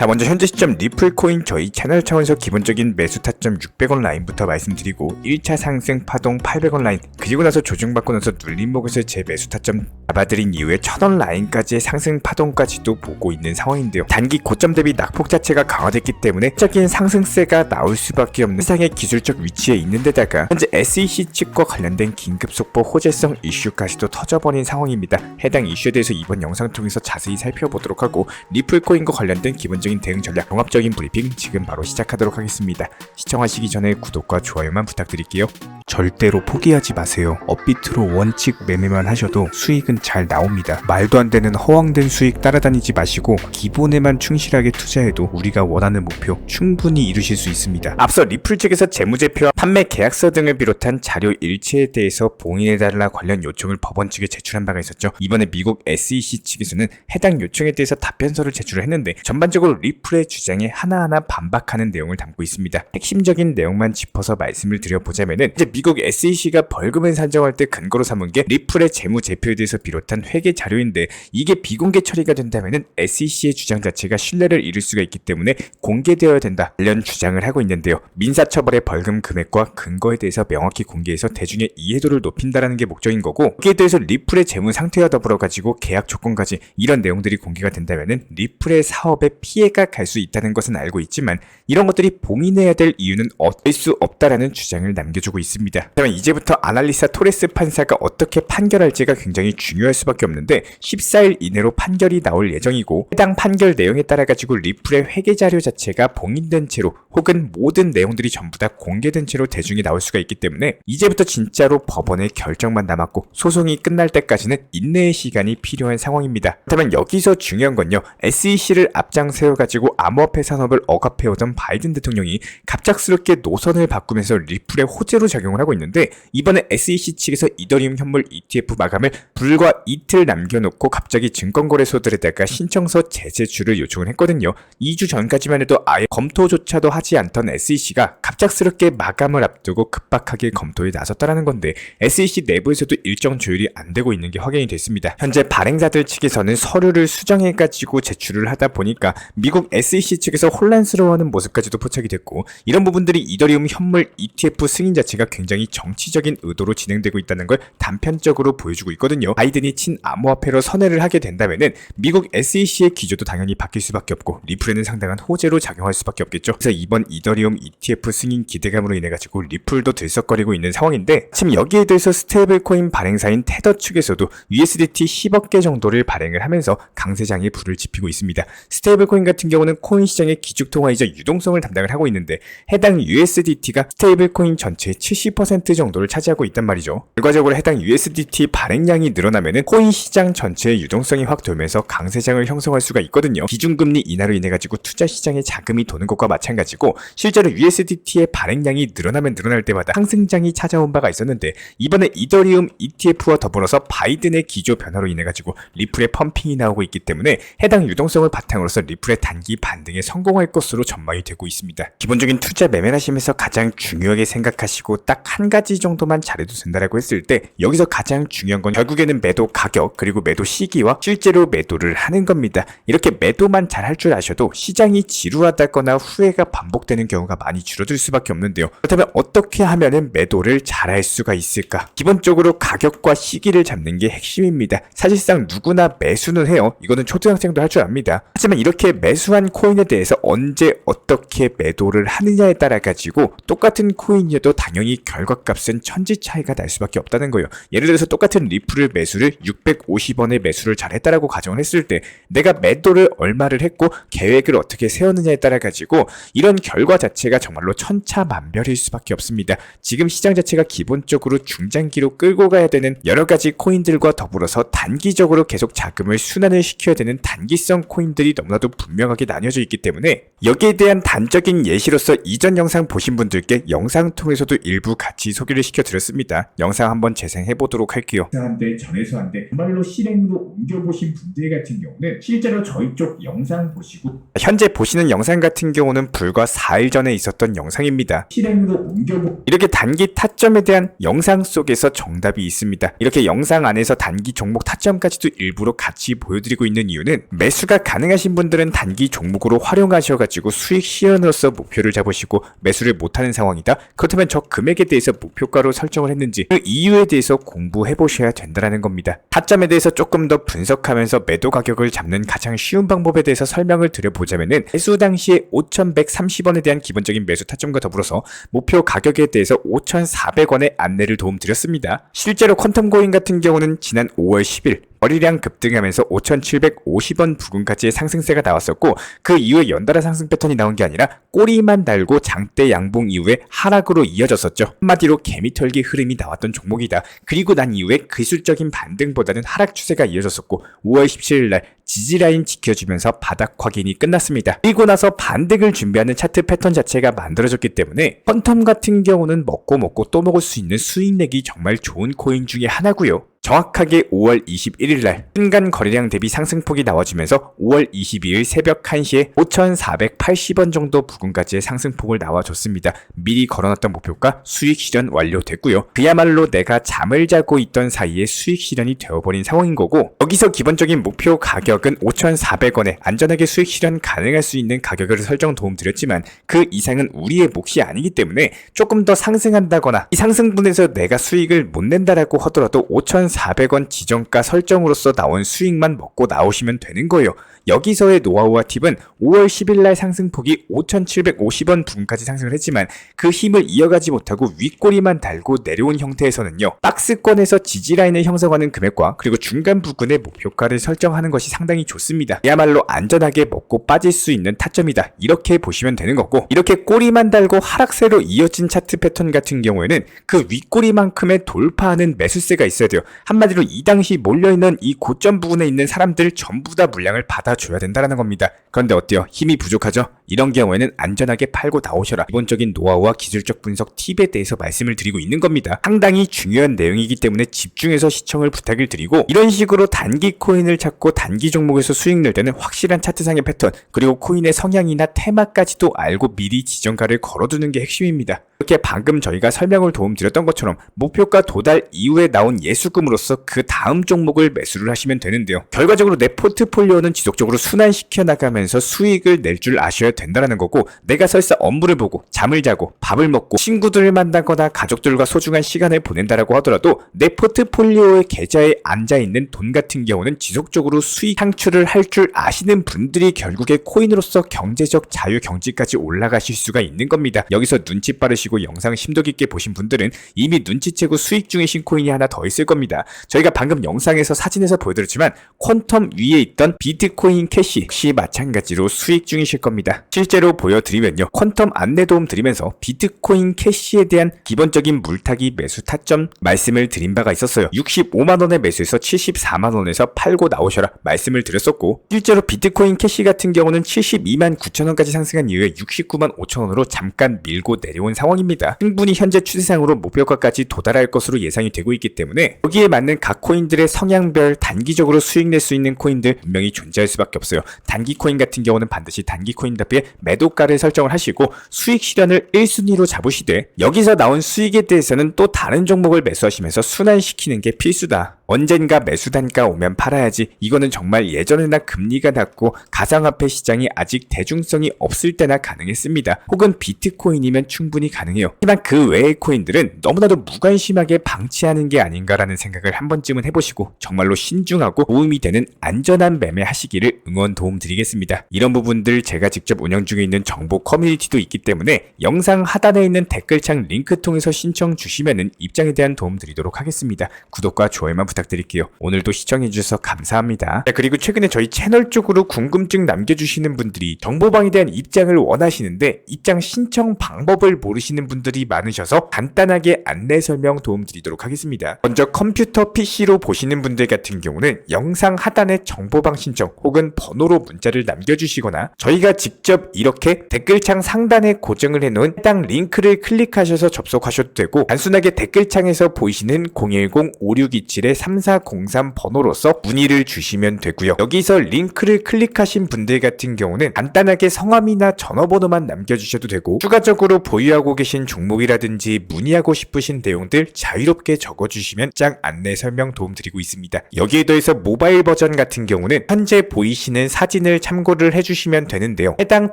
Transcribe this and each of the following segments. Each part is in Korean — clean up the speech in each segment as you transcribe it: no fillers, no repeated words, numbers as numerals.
자, 먼저 현재 시점 리플 코인 저희 채널 차원에서 기본적인 매수 타점 600원 라인부터 말씀드리고 1차 상승 파동 800원 라인, 그리고 나서 조정받고 나서 눌림목에서 제 매수 타점 잡아드린 이후에 1000원 라인까지의 상승 파동까지도 보고 있는 상황인데요. 단기 고점 대비 낙폭 자체가 강화됐기 때문에 적인 상승세가 나올 수밖에 없는 세상의 기술적 위치에 있는 데다가 현재 SEC 측과 관련된 긴급 속보 호재성 이슈까지도 터져버린 상황입니다. 해당 이슈에 대해서 이번 영상 통해서 자세히 살펴보도록 하고 리플 코인과 관련된 기본적인 대응 전략, 종합적인 브리핑 지금 바로 시작하도록 하겠습니다. 시청하시기 전에 구독과 좋아요만 부탁드릴게요. 절대로 포기하지 마세요. 업비트로 원칙 매매만 하셔도 수익은 잘 나옵니다. 말도 안 되는 허황된 수익 따라다니지 마시고 기본에만 충실하게 투자해도 우리가 원하는 목표 충분히 이루실 수 있습니다. 앞서 리플 측에서 재무제표와 판매 계약서 등을 비롯한 자료 일체에 대해서 봉인해달라 관련 요청을 법원 측에 제출한 바가 있었죠. 이번에 미국 SEC 측에서는 해당 요청에 대해서 답변서를 제출을 했는데 전반적으로 리플의 주장에 하나하나 반박하는 내용을 담고 있습니다. 핵심적인 내용만 짚어서 말씀을 드려보자면은 이제 미국 SEC가 벌금을 산정할 때 근거로 삼은 게 리플의 재무제표에 대해서 비롯한 회계 자료인데 이게 비공개 처리가 된다면은 SEC의 주장 자체가 신뢰를 잃을 수가 있기 때문에 공개되어야 된다 관련 주장을 하고 있는데요. 민사처벌의 벌금 금액과 근거에 대해서 명확히 공개해서 대중의 이해도를 높인다라는 게 목적인 거고, 여기에 대해서 리플의 재무 상태와 더불어 가지고 계약 조건까지 이런 내용들이 공개가 된다면은 리플의 사업에 피해가 갈 수 있다는 것은 알고 있지만 이런 것들이 봉인해야 될 이유는 어쩔 수 없다라는 주장을 남겨주고 있습니다. 그러면 이제부터 아날리사 토레스 판사가 어떻게 판결할지가 굉장히 중요할 수밖에 없는데 14일 이내로 판결이 나올 예정이고, 해당 판결 내용에 따라 가지고 리플의 회계 자료 자체가 봉인된 채로 혹은 모든 내용들이 전부 다 공개된 채로 대중에 나올 수가 있기 때문에 이제부터 진짜로 법원의 결정만 남았고 소송이 끝날 때까지는 인내의 시간이 필요한 상황입니다. 그렇다면 여기서 중요한 건요, SEC를 앞장 세워가지고 암호화폐 산업을 억압해오던 바이든 대통령이 갑작스럽게 노선을 바꾸면서 리플의 호재로 작용을 하고 있는데, 이번에 SEC 측에서 이더리움 현물 ETF 마감을 불과 이틀 남겨놓고 갑자기 증권거래소들에다가 신청서 재제출을 요청을 했거든요. 2주 전까지만 해도 아예 검토조차도 하지 않던 SEC가 갑작스럽게 마감을 앞두고 급박하게 검토에 나섰다라는 건데, SEC 내부에서도 일정 조율이 안 되고 있는 게 확인이 됐습니다. 현재 발행자들 측에서는 서류를 수정해가지고 제출을 하다 보니까 미국 SEC 측에서 혼란스러워하는 모습까지도 포착이 됐고, 이런 부분들이 이더리움 현물 ETF 승인 자체가 굉장히 정치적인 의도로 진행되고 있다는 걸 단편적으로 보여주고 있거든요. 바이든이 친암호화폐로 선회를 하게 된다면은 미국 SEC의 기조도 당연히 바뀔 수밖에 없고 리플에는 상당한 호재로 작용할 수밖에 없겠죠. 그래서 이번 이더리움 ETF 승인 기대감으로 인해 가지고 리플도 들썩거리고 있는 상황인데, 지금 여기에 대해서 스테이블코인 발행사인 테더 측에서도 USDT 10억 개 정도를 발행을 하면서 강세장에 불을 지피고 있습니다. 스테이블코인 같은 경우는 코인 시장의 기축통화이자 유동성을 담당을 하고 있는데 해당 USDT가 스테이블코인 전체의 70% 정도를 차지하고 있단 말이죠. 결과적으로 해당 USDT 발행량이 늘어나면은 코인 시장 전체의 유동성이 확 돌면서 강세장을 형성할 수가 있거든요. 기준금리 인하로 인해 가지고 투자 시장에 자금이 도는 것과 마찬가지고, 실제로 USDT의 발행량이 늘어나면 늘어날 때마다 상승장이 찾아온 바가 있었는데 이번에 이더리움 ETF와 더불어서 바이든의 기조 변화로 인해 가지고 리플의 펌핑이 나오고 있기 때문에 해당 유동성을 바탕으로서 리플의 단기 반등에 성공할 것으로 전망이 되고 있습니다. 기본적인 투자 매매를 하시면서 가장 중요하게 생각하시고 딱 한 가지 정도만 잘해도 된다라고 했을 때, 여기서 가장 중요한 건 결국에는 매도 가격 그리고 매도 시기와 실제로 매도를 하는 겁니다. 이렇게 매도만 잘 할 줄 아셔도 시장이 지루하다거나 후회가 반복되는 경우가 많이 줄어들 수밖에 없는데요. 그렇다면 어떻게 하면은 매도를 잘할 수가 있을까? 기본적으로 가격과 시기를 잡는 게 핵심입니다. 사실상 누구나 매수는 해요. 이거는 초등학생도 할 줄 압니다. 하지만 이렇게 매수한 코인에 대해서 언제 어떻게 매도를 하느냐에 따라 가지고 똑같은 코인이어도 당연히 결과값은 천지 차이가 날 수밖에 없다는 거예요. 예를 들어서 똑같은 리플을 매수를 650원에 매수를 잘했다라고 가정을 했을 때 내가 매도를 얼마를 했고 계획을 어떻게 세웠느냐에 따라 가지고 이런 결과 자체가 정말로 천차만별일 수밖에 없습니다. 지금 시장 자체가 기본적으로 중장기로 끌고 가야 되는 여러 가지 코인들과 더불어서 단기적으로 계속 자금을 순환을 시켜야 되는 단기성 코인들이 너무나도 분명하게 나뉘어져 있기 때문에 여기에 대한 단적인 예시로서 이전 영상 보신 분들께 영상 통해서도 일부 같이 소개를 시켜드렸습니다. 영상 한번 재생해보도록 할게요. 한 대, 전에서 한 대, 정말로 실행으로 옮겨보신 분들 같은 경우는 실제로 저희 쪽 영상 보시고 현재 보시는 영상 같은 경우는 불과 4일 전에 있었던 영상입니다. 실행으로 옮겨보 이렇게 단기 타점에 대한 영상 속에서 정답이 있습니다. 이렇게 영상 안에서 단기 종목 타점까지도 일부러 같이 보여드리고 있는 이유는 매수가 가능하신 분들은 단기 종목으로 활용하셔가지고 수익 실현으로서 목표를 잡으시고 매수를 못하는 상황이다. 그렇다면 저 금액에 대해서 목표가로 설정을 했는지 그 이유에 대해서 공부해 보셔야 된다는 겁니다. 타점에 대해서 조금 더 분석하면서 매도 가격을 잡는 가장 쉬운 방법에 대해서 설명을 드려보자면은 매수 당시에 5,130원에 대한 기본적인 매수 타점과 더불어서 목표 가격에 대해서 5,400원의 안내를 도움드렸습니다. 실제로 퀀텀고인 같은 경우는 지난 5월 10일 거래량 급등하면서 5,750원 부근까지의 상승세가 나왔었고 그 이후에 연달아 상승 패턴이 나온 게 아니라 꼬리만 달고 장대 양봉 이후에 하락으로 이어졌었죠. 한마디로 개미털기 흐름이 나왔던 종목이다. 그리고 난 이후에 기술적인 반등보다는 하락 추세가 이어졌었고 5월 17일 날 지지라인 지켜주면서 바닥 확인이 끝났습니다. 그리고 나서 반등을 준비하는 차트 패턴 자체가 만들어졌기 때문에 퀀텀 같은 경우는 먹고 또 먹을 수 있는 수익 내기 정말 좋은 코인 중에 하나고요. 정확하게 5월 21일 날 순간 거래량 대비 상승폭이 나와주면서 5월 22일 새벽 1시에 5,480원 정도 부근까지의 상승폭을 나와줬습니다. 미리 걸어놨던 목표가 수익 실현 완료됐고요. 그야말로 내가 잠을 자고 있던 사이에 수익 실현이 되어버린 상황인 거고 여기서 기본적인 목표 가격은 5,400원에 안전하게 수익 실현 가능할 수 있는 가격을 설정 도움드렸지만 그 이상은 우리의 몫이 아니기 때문에 조금 더 상승한다거나 이 상승분에서 내가 수익을 못 낸다라고 하더라도 5,400원 지정가 설정으로서 나온 수익만 먹고 나오시면 되는 거예요. 여기서의 노하우와 팁은 5월 10일 날 상승폭이 5,750원 부근까지 상승을 했지만 그 힘을 이어가지 못하고 윗꼬리만 달고 내려온 형태에서는요. 박스권에서 지지라인을 형성하는 금액과 그리고 중간 부근의 목표가를 설정하는 것이 상당히 좋습니다. 그야말로 안전하게 먹고 빠질 수 있는 타점이다. 이렇게 보시면 되는 거고 이렇게 꼬리만 달고 하락세로 이어진 차트 패턴 같은 경우에는 그 윗꼬리만큼의 돌파하는 매수세가 있어야 돼요. 한마디로 이 당시 몰려있는 이 고점 부근에 있는 사람들 전부 다 물량을 받아줘야 된다는 겁니다. 그런데 어때요? 힘이 부족하죠? 이런 경우에는 안전하게 팔고 나오셔라. 기본적인 노하우와 기술적 분석 팁에 대해서 말씀을 드리고 있는 겁니다. 상당히 중요한 내용이기 때문에 집중해서 시청을 부탁을 드리고 이런 식으로 단기 코인을 찾고 단기 종목에서 수익 낼 때는 확실한 차트상의 패턴 그리고 코인의 성향이나 테마까지도 알고 미리 지정가를 걸어두는 게 핵심입니다. 이렇게 방금 저희가 설명을 도움드렸던 것처럼 목표가 도달 이후에 나온 예수금으로서 그 다음 종목을 매수를 하시면 되는데요. 결과적으로 내 포트폴리오는 지속적으로 순환시켜 나가면서 수익을 낼 줄 아셔야 된다는 거고 내가 설사 업무를 보고 잠을 자고 밥을 먹고 친구들을 만나거나 가족들과 소중한 시간을 보낸다라고 하더라도 내 포트폴리오의 계좌에 앉아있는 돈 같은 경우는 지속적으로 수익 창출을 할 줄 아시는 분들이 결국에 코인으로서 경제적 자유 경지까지 올라가실 수가 있는 겁니다. 여기서 눈치 빠르시고 영상 심도 깊게 보신 분들은 이미 눈치채고 수익 중이신 코인이 하나 더 있을 겁니다. 저희가 방금 영상에서 사진에서 보여드렸지만 퀀텀 위에 있던 비트코인 캐시 역시 마찬가지로 수익 중이실 겁니다. 실제로 보여드리면요. 퀀텀 안내 도움 드리면서 비트코인 캐시에 대한 기본적인 물타기 매수 타점 말씀을 드린 바가 있었어요. 65만원에 매수해서 74만원에서 팔고 나오셔라 말씀을 드렸었고 실제로 비트코인 캐시 같은 경우는 72만 9천원까지 상승한 이후에 69만 5천원으로 잠깐 밀고 내려온 상황입니다. 충분히 현재 추세상으로 목표가까지 도달할 것으로 예상이 되고 있기 때문에 여기에 맞는 각 코인들의 성향별 단기적으로 수익 낼 수 있는 코인들 분명히 존재할 수밖에 없어요. 단기 코인 같은 경우는 반드시 단기 코인답게 매도가를 설정을 하시고 수익 실현을 1순위로 잡으시되 여기서 나온 수익에 대해서는 또 다른 종목을 매수하시면서 순환시키는 게 필수다. 언젠가 매수 단가 오면 팔아야지. 이거는 정말 예전에나 금리가 낮고 가상화폐 시장이 아직 대중성이 없을 때나 가능했습니다. 혹은 비트코인이면 충분히 가능해요. 하지만 그 외의 코인들은 너무나도 무관심하게 방치하는 게 아닌가라는 생각을 한 번쯤은 해보시고 정말로 신중하고 도움이 되는 안전한 매매 하시기를 응원 도움드리겠습니다. 이런 부분들 제가 직접 운영 중에 있는 정보 커뮤니티도 있기 때문에 영상 하단에 있는 댓글창 링크 통해서 신청 주시면은 입장에 대한 도움 드리도록 하겠습니다. 구독과 좋아요만 부탁드립니다. 부탁드릴게요. 오늘도 시청해주셔서 감사합니다. 자, 그리고 최근에 저희 채널 쪽으로 궁금증 남겨주시는 분들이 정보방에 대한 입장을 원하시는데 입장 신청 방법을 모르시는 분들이 많으셔서 간단하게 안내 설명 도움드리도록 하겠습니다. 먼저 컴퓨터 PC로 보시는 분들 같은 경우는 영상 하단에 정보방 신청 혹은 번호로 문자를 남겨주시거나 저희가 직접 이렇게 댓글창 상단에 고정을 해놓은 해당 링크를 클릭하셔서 접속하셔도 되고, 단순하게 댓글창에서 보이시는 010-5627-3403 번호로서 문의를 주시면 되고요. 여기서 링크를 클릭하신 분들 같은 경우는 간단하게 성함이나 전화번호만 남겨주셔도 되고, 추가적으로 보유하고 계신 종목이라든지 문의하고 싶으신 내용들 자유롭게 적어주시면 짱 안내 설명 도움드리고 있습니다. 여기에 더해서 모바일 버전 같은 경우는 현재 보이시는 사진을 참고를 해주시면 되는데요. 해당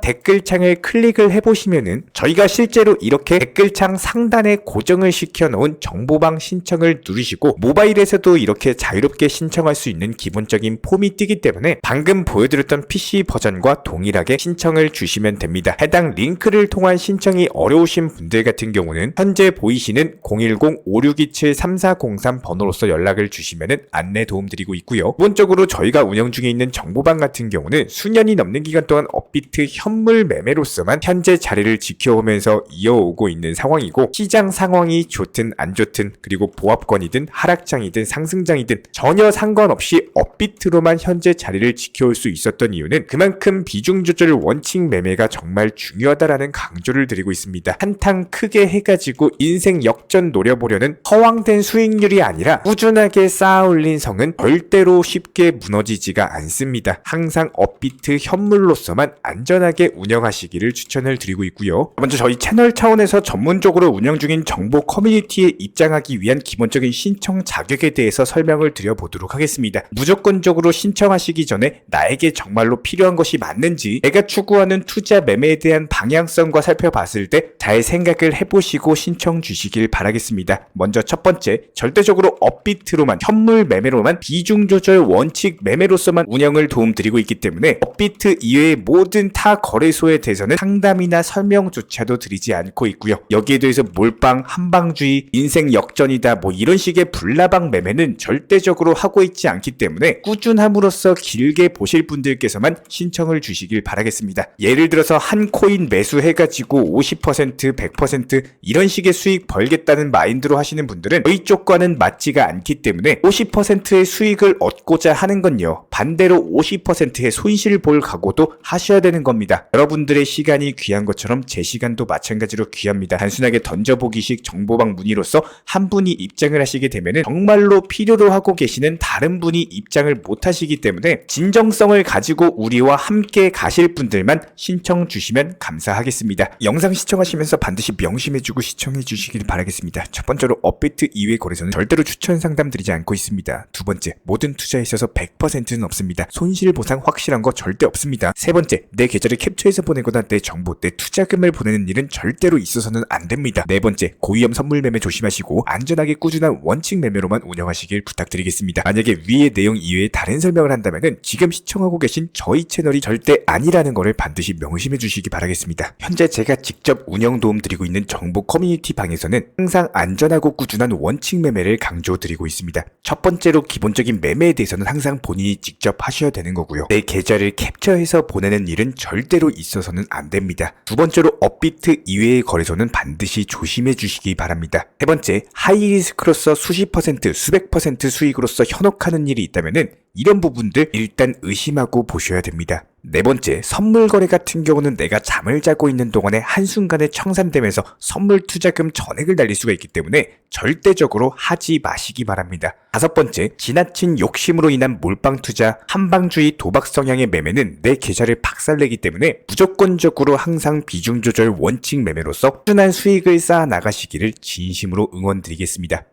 댓글창을 클릭을 해보시면은 저희가 실제로 이렇게 댓글창 상단에 고정을 시켜놓은 정보방 신청을 누르시고 모바일에서도 이렇게 자유롭게 신청할 수 있는 기본적인 폼이 뜨기 때문에 방금 보여드렸던 PC 버전과 동일하게 신청을 주시면 됩니다. 해당 링크를 통한 신청이 어려우신 분들 같은 경우는 현재 보이시는 010-5627-3403 번호로서 연락을 주시면 안내 도움드리고 있고요. 기본적으로 저희가 운영 중에 있는 정보방 같은 경우는 수년이 넘는 기간 동안 업비트 현물 매매로서만 현재 자리를 지켜오면서 이어오고 있는 상황이고, 시장 상황이 좋든 안 좋든 그리고 보합권이든 하락장이든 상승장이든 전혀 상관없이 업비트로만 현재 자리를 지켜올 수 있었던 이유는 그만큼 비중 조절 원칙 매매가 정말 중요하다라는 강조를 드리고 있습니다. 한탕 크게 해가지고 인생 역전 노려보려는 허황된 수익률이 아니라 꾸준하게 쌓아올린 성은 절대로 쉽게 무너지지가 않습니다. 항상 업비트 현물로서만 안전하게 운영하시기를 추천을 드리고 있고요. 먼저 저희 채널 차원에서 전문적으로 운영 중인 정보 커뮤니티에 입장하기 위한 기본적인 신청 자격에 대해서 설명을 드려보도록 하겠습니다. 무조건적으로 신청하시기 전에 나에게 정말로 필요한 것이 맞는지, 내가 추구하는 투자 매매에 대한 방향성과 살펴봤을 때 잘 생각을 해보시고 신청 주시길 바라겠습니다. 먼저 첫 번째, 절대적으로 업비트로만, 현물 매매로만, 비중 조절 원칙 매매로서만 운영을 도움드리고 있기 때문에 업비트 이외의 모든 타 거래소에 대해서는 상담이나 설명조차도 드리지 않고 있고요. 여기에 대해서 몰빵, 한방주의, 인생 역전이다 뭐 이런 식의 불나방 매매는 절대적으로 하고 있지 않기 때문에 꾸준함으로써 길게 보실 분들께서만 신청을 주시길 바라겠습니다. 예를 들어서 한 코인 매수해가지고 50%, 100% 이런 식의 수익 벌겠다는 마인드로 하시는 분들은 저희 쪽과는 맞지가 않기 때문에 50%의 수익을 얻고자 하는 건요, 반대로 50%의 손실을 볼 각오도 하셔야 되는 겁니다. 여러분들의 시간이 귀한 것처럼 제 시간도 마찬가지로 귀합니다. 단순하게 던져보기식 정보방 문의로서 한 분이 입장을 하시게 되면은 정말로 필요로 하고 계시는 다른 분이 입장을 못 하시기 때문에 진정성을 가지고 우리와 함께 가실 분들만 신청 주시면 감사하겠습니다. 영상 시청하시면서 반드시 명심해주고 시청해 주시길 바라겠습니다. 첫 번째로 업비트 이외 거래소는 절대로 추천 상담 드리지 않고 있습니다. 두 번째, 모든 투자에 있어서 100%는 없습니다. 손실 보상 확실한 거 절대 없습니다. 세 번째, 내 계좌를 캡처해서 보내거나 내 정보, 내 투자금을 보내는 일은 절대로 있어서는 안 됩니다. 네 번째, 고위험 선물 매매 조심하시고 안전하게 꾸준한 원칙 매매로만 운영하시길 부탁드리겠습니다. 만약에 위의 내용 이외에 다른 설명을 한다면은 지금 시청하고 계신 저희 채널이 절대 아니라는 거를 반드시 명심해 주시기 바라겠습니다. 현재 제가 직접 운영 도움 드리고 있는 정보 커뮤니티 방에서는 항상 안전하고 꾸준한 원칙 매매를 강조드리고 있습니다. 첫 번째로 기본적인 매매에 대해서는 항상 본인이 직접 하셔야 되는 거고요. 내 계좌를 캡처해서 보내는 일은 절대로 있어서는 안 됩니다. 두 번째로 업비트 이외의 거래소는 반드시 조심해 주시기 바랍니다. 세 번째, 하이리스크로서 수십 퍼센트, 수백 퍼센트 수익으로서 현혹하는 일이 있다면은 이런 부분들 일단 의심하고 보셔야 됩니다. 네 번째, 선물 거래 같은 경우는 내가 잠을 자고 있는 동안에 한순간에 청산되면서 선물 투자금 전액을 날릴 수가 있기 때문에 절대적으로 하지 마시기 바랍니다. 다섯 번째, 지나친 욕심으로 인한 몰빵 투자, 한방주의 도박 성향의 매매는 내 계좌를 박살내기 때문에 무조건적으로 항상 비중 조절 원칙 매매로서 꾸준한 수익을 쌓아 나가시기를 진심으로 응원드리겠습니다.